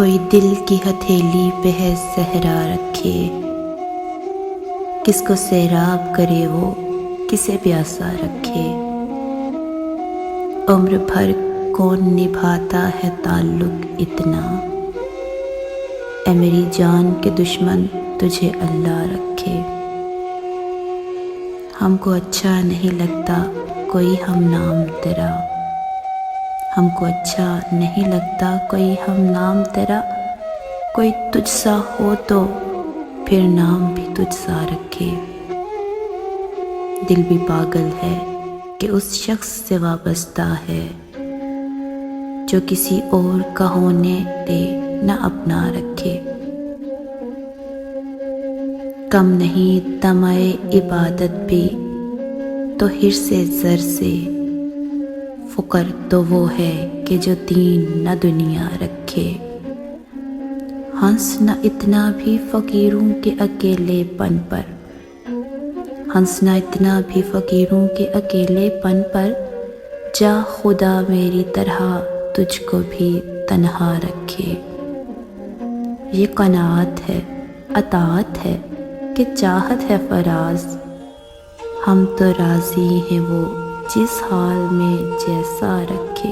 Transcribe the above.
کوئی دل کی ہتھیلی پہ ہے صحرا رکھے، کس کو سیراب کرے وہ کسے پیاسا رکھے۔ عمر بھر کون نبھاتا ہے تعلق اتنا، اے میری جان کے دشمن تجھے اللہ رکھے۔ ہم کو اچھا نہیں لگتا کوئی ہم نام تیرا، ہم کو اچھا نہیں لگتا کوئی ہم نام تیرا، کوئی تجھ سا ہو تو پھر نام بھی تجھ سا رکھے۔ دل بھی پاگل ہے کہ اس شخص سے وابستہ ہے، جو کسی اور کا ہونے دے نہ اپنا رکھے۔ کم نہیں طمع عبادت بھی تو حرص زر سے، فقر تو وہ ہے کہ جو دین نہ دنیا رکھے۔ ہنسنا اتنا بھی فقیروں کے اکیلے پن پر، ہنسنا اتنا بھی فقیروں کے اکیلے پن پر، جا خدا میری طرح تجھ کو بھی تنہا رکھے۔ یہ قناعت ہے، اطاعت ہے کہ چاہت ہے فراز، ہم تو راضی ہیں وہ جس حال میں جیسا رکھے۔